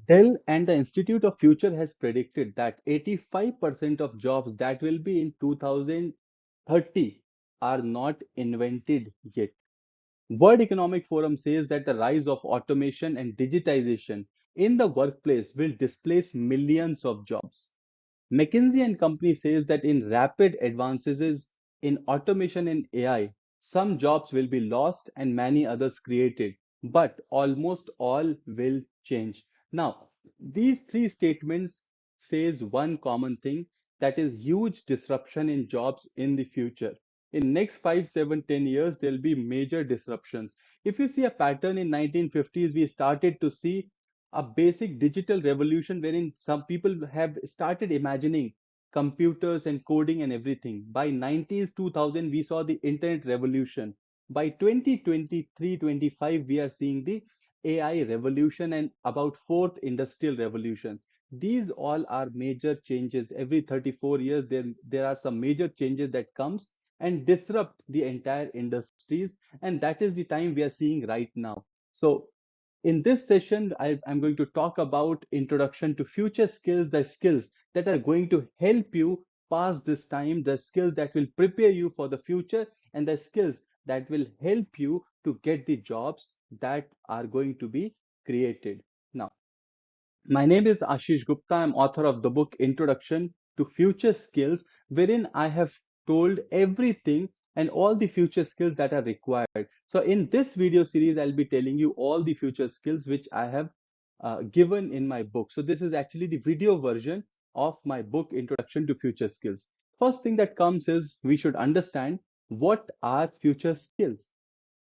Dell and the Institute of Future has predicted that 85% of jobs that will be in 2030 are not invented yet. World Economic Forum says that the rise of automation and digitization in the workplace will displace millions of jobs. McKinsey and Company says that in rapid advances in automation and AI, some jobs will be lost and many others created, but almost all will change. Now, these three statements says one common thing, that is huge disruption in jobs in the future. In next 5, 7, 10 years, there'll be major disruptions. If you see a pattern in 1950s, we started to see a basic digital revolution wherein some people have started imagining computers and coding and everything. By 90s, 2000, we saw the internet revolution. By 2023, 25, we are seeing the AI revolution and about fourth industrial revolution. These all are major changes. Every 34 years, there are some major changes that comes and disrupt the entire industries. And that is the time we are seeing right now. So in this session, I'm going to talk about introduction to future skills, the skills that are going to help you pass this time, the skills that will prepare you for the future, and the skills that will help you to get the jobs that are going to be created. Now, my name is Ashish Gupta. I'm author of the book Introduction to Future Skills, wherein I have told everything and all the future skills that are required. So, in this video series, I'll be telling you all the future skills which I have given in my book. So, this is actually the video version of my book Introduction to Future Skills. First thing that comes is we should understand what are future skills.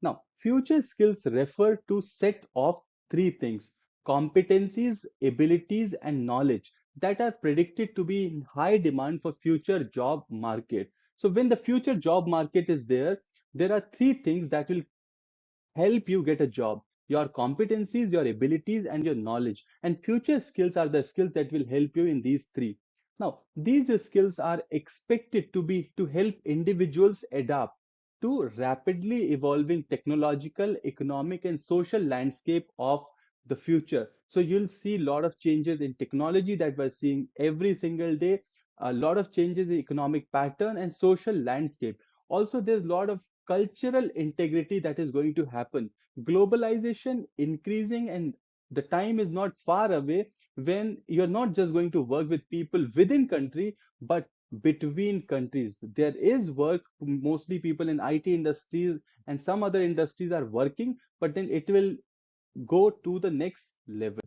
Now, future skills refer to set of three things: competencies, abilities, and knowledge that are predicted to be in high demand for future job market. So when the future job market is there are three things that will help you get a job: your competencies, your abilities, and your knowledge. And future skills are the skills that will help you in these three. Now, these skills are expected to be to help individuals adapt to rapidly evolving technological, economic, and social landscape of the future. So you'll see a lot of changes in technology that we're seeing every single day, a lot of changes in economic pattern and social landscape. Also, there's a lot of cultural integrity that is going to happen. Globalization increasing, and the time is not far away when you're not just going to work with people within country, but between countries. There is work, mostly people in IT industries and some other industries are working, but then it will go to the next level.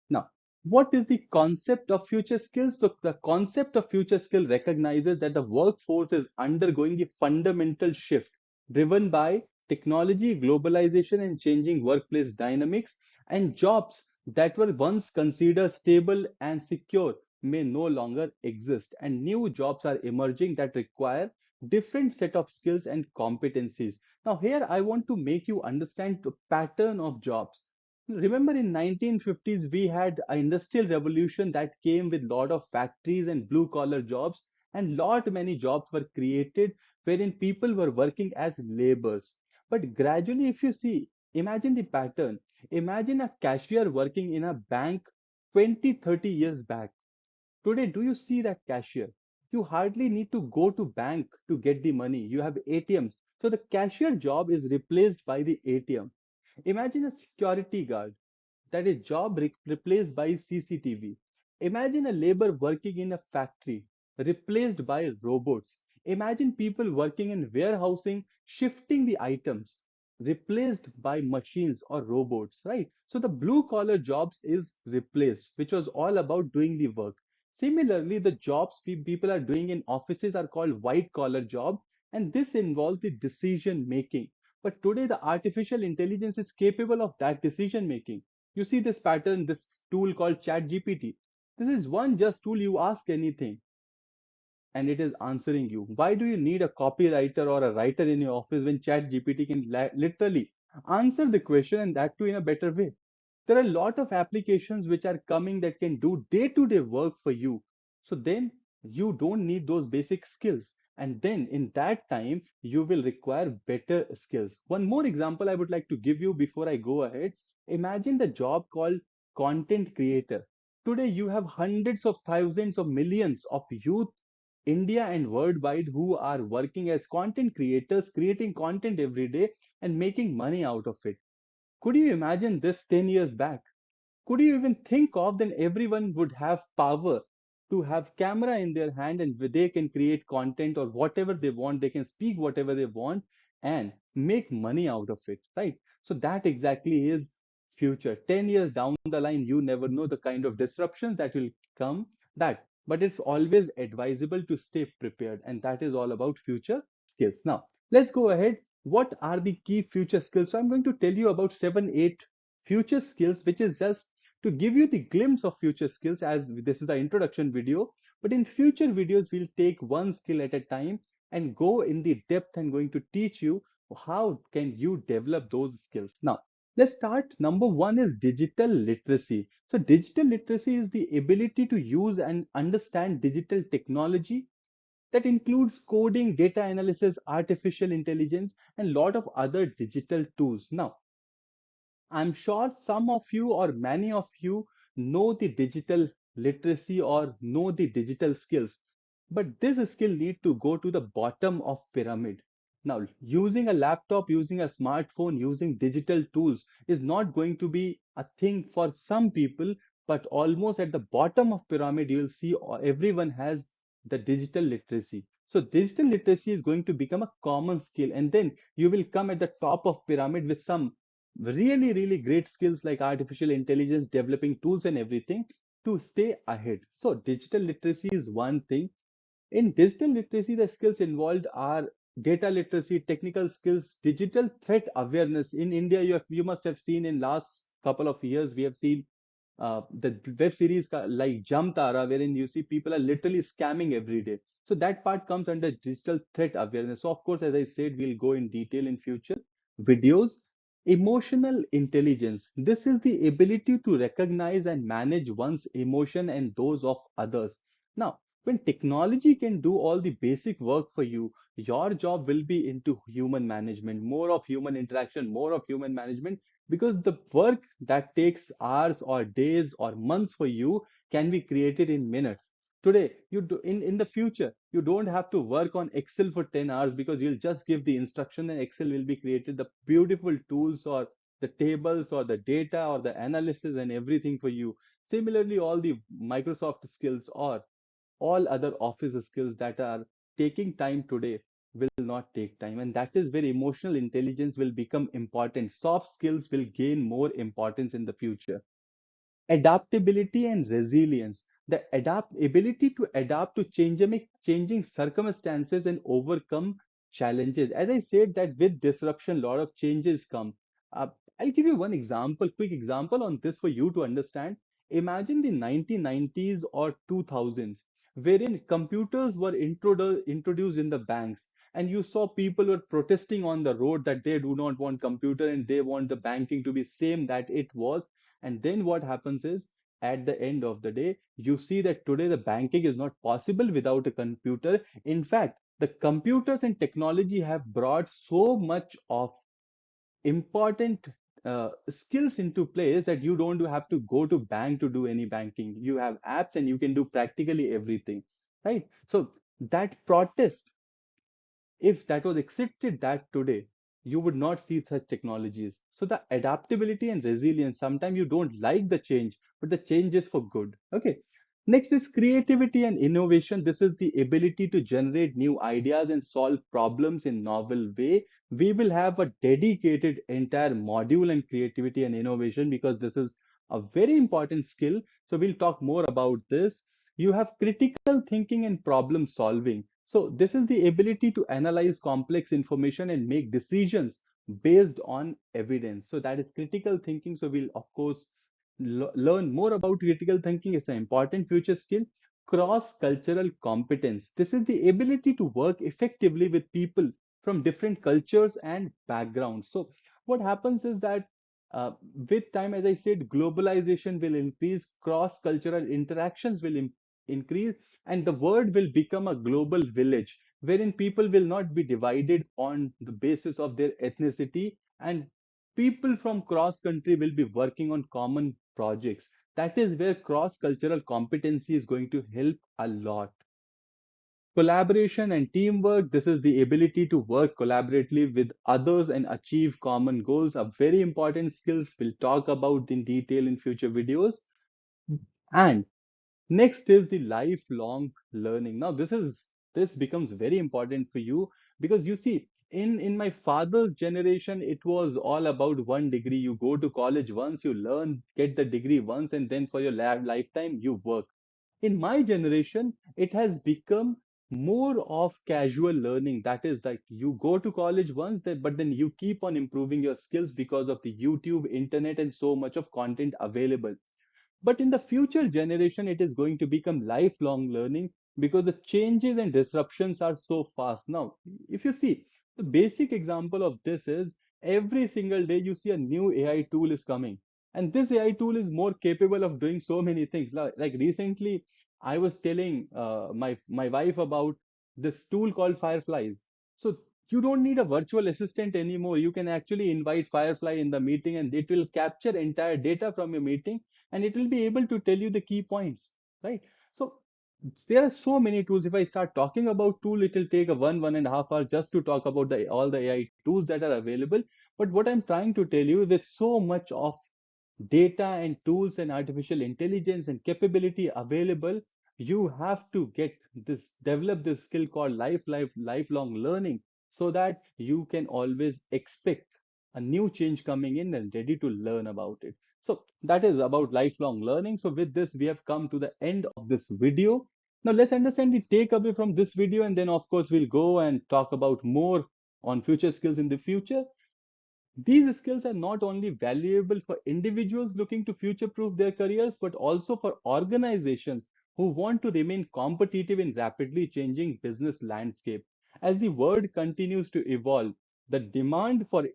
Now, what is the concept of future skills? So, the concept of future skill recognizes that the workforce is undergoing a fundamental shift driven by technology, globalization, and changing workplace dynamics, and jobs that were once considered stable and secure may no longer exist, and new jobs are emerging that require different set of skills and competencies. Now, here I want to make you understand the pattern of jobs. Remember in 1950s we had an industrial revolution that came with lot of factories and blue collar jobs, and lot many jobs were created wherein people were working as laborers. But gradually, if you see, imagine the pattern. Imagine a cashier working in a bank 20, 30 years back. Today, do you see that cashier? You hardly need to go to bank to get the money. You have ATMs. So the cashier job is replaced by the ATM. Imagine a security guard, that is job replaced by CCTV. Imagine a labor working in a factory replaced by robots. Imagine people working in warehousing, shifting the items, replaced by machines or robots, right? So the blue collar jobs is replaced, which was all about doing the work. Similarly, the jobs people are doing in offices are called white collar job, and this involves the decision making. But today, the artificial intelligence is capable of that decision making. You see this pattern, this tool called ChatGPT. This is one just tool. You ask anything and it is answering you. Why do you need a copywriter or a writer in your office when ChatGPT can literally answer the question, and that too in a better way? There are a lot of applications which are coming that can do day-to-day work for you. So then you don't need those basic skills. And then in that time, you will require better skills. One more example I would like to give you before I go ahead. Imagine the job called content creator. Today, you have hundreds of thousands of millions of youth, India and worldwide, who are working as content creators, creating content every day and making money out of it. Could you imagine this 10 years back? Could you even think of? Then everyone would have power to have camera in their hand, and they can create content or whatever they want. They can speak whatever they want and make money out of it, right? So that exactly is future. 10 years down the line, you never know the kind of disruptions that will come. That, but it's always advisable to stay prepared, and that is all about future skills. Now let's go ahead. What are the key future skills? So I'm going to tell you about 7 8 future skills, which is just to give you the glimpse of future skills, as this is the introduction video. But in future videos, we'll take one skill at a time and go in the depth and going to teach you how can you develop those skills. Now, let's start. Number one is digital literacy. So digital literacy is the ability to use and understand digital technology that includes coding, data analysis, artificial intelligence, and a lot of other digital tools. Now, I'm sure some of you or many of you know the digital literacy or know the digital skills, but this skill need to go to the bottom of pyramid. Now, using a laptop, using a smartphone, using digital tools is not going to be a thing for some people, but almost at the bottom of pyramid, you'll see everyone has the digital literacy. So digital literacy is going to become a common skill, and then you will come at the top of pyramid with some really great skills like artificial intelligence, developing tools and everything to stay ahead. So digital literacy is one thing. In digital literacy, the skills involved are data literacy, technical skills, digital threat awareness. In India, you must have seen in last couple of years, we have seen the web series like Jam Tara, wherein you see people are literally scamming every day. So that part comes under digital threat awareness. So of course, as I said, we'll go in detail in future videos. Emotional intelligence. This is the ability to recognize and manage one's emotion and those of others. Now, when technology can do all the basic work for you, your job will be into human management, more of human interaction, more of human management, because the work that takes hours or days or months for you can be created in minutes. Today, in the future, you don't have to work on Excel for 10 hours because you'll just give the instruction and Excel will be created the beautiful tools or the tables or the data or the analysis and everything for you. Similarly, all the Microsoft skills or all other office skills that are taking time today will not take time. And that is where emotional intelligence will become important. Soft skills will gain more importance in the future. Adaptability and resilience. The ability to adapt to changing circumstances and overcome challenges. As I said, that with disruption, a lot of changes come. Uh, I'll give you one example, quick example on this for you to understand. Imagine the 1990s or 2000s, wherein computers were introduced in the banks, and you saw people were protesting on the road that they do not want computer and they want the banking to be same that it was. And then what happens is, at the end of the day, you see that today the banking is not possible without a computer. In fact, the computers and technology have brought so much of important skills into place that you don't have to go to bank to do any banking. You have apps and you can do practically everything, right? So that protest, if that was accepted that today, you would not see such technologies. So the adaptability and resilience, sometimes you don't like the change, but the change is for good. Okay. Next is creativity and innovation. This is the ability to generate new ideas and solve problems in novel way. We will have a dedicated entire module in creativity and innovation because this is a very important skill. So we'll talk more about this. You have critical thinking and problem solving. So this is the ability to analyze complex information and make decisions based on evidence. So that is critical thinking. So we'll of course learn more about critical thinking. It's an important future skill. Cross-cultural competence. This is the ability to work effectively with people from different cultures and backgrounds. So what happens is that uh, with time, as I said, globalization will increase, cross-cultural interactions will increase, and the world will become a global village wherein people will not be divided on the basis of their ethnicity, and people from cross country will be working on common projects. That is where cross-cultural competency is going to help a lot. Collaboration and teamwork, this is the ability to work collaboratively with others and achieve common goals, are very important skills we'll talk about in detail in future videos. And next is the lifelong learning. Now, this becomes very important for you because you see, in my father's generation, it was all about one degree. You go to college once, you learn, get the degree once, and then for your lifetime, you work. In my generation, it has become more of casual learning. That is, like you go to college once, but then you keep on improving your skills because of the YouTube, internet, and so much of content available. But in the future generation, it is going to become lifelong learning because the changes and disruptions are so fast. Now, if you see, the basic example of this is every single day you see a new AI tool is coming. And this AI tool is more capable of doing so many things. Like recently, I was telling my wife about this tool called Fireflies. So you don't need a virtual assistant anymore. You can actually invite Firefly in the meeting and it will capture entire data from your meeting and it will be able to tell you the key points, right? So there are so many tools. If I start talking about tool, it will take a 1.5 hours just to talk about the all the AI tools that are available. But what I'm trying to tell you, with so much of data and tools and artificial intelligence and capability available, you have to develop this skill called lifelong learning so that you can always expect a new change coming in and ready to learn about it. So that is about lifelong learning. So with this, we have come to the end of this video. Now let's understand the takeaway from this video, and then of course we'll go and talk about more on future skills in the future. These skills are not only valuable for individuals looking to future-proof their careers, but also for organizations who want to remain competitive in rapidly changing business landscape. As the world continues to evolve, the demand for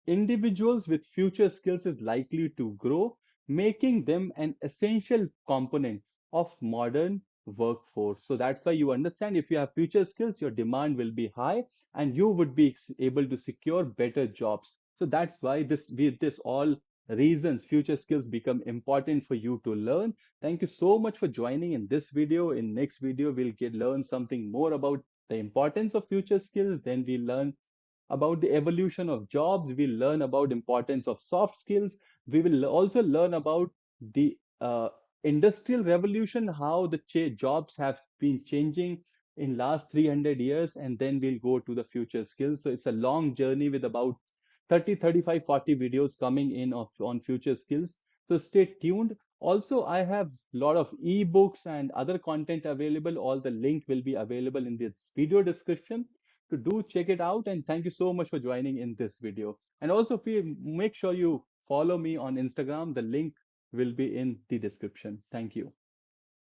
individuals with future skills is likely to grow, making them an essential component of modern workforce. So that's why you understand, if you have future skills, your demand will be high and you would be able to secure better jobs. So that's why with this all reasons, future skills become important for you to learn. Thank you so much for joining in this video. In next video, we'll learn something more about the importance of future skills. Then we learn about the evolution of jobs. We'll learn about importance of soft skills. We will also learn about the industrial revolution, how the jobs have been changing in last 300 years, and then we'll go to the future skills. So it's a long journey with about 30, 35, 40 videos coming in on future skills. So stay tuned. Also, I have a lot of ebooks and other content available. All the link will be available in this video description to do check it out. And thank you so much for joining in this video. And also make sure you follow me on Instagram. The link will be in the description. Thank you.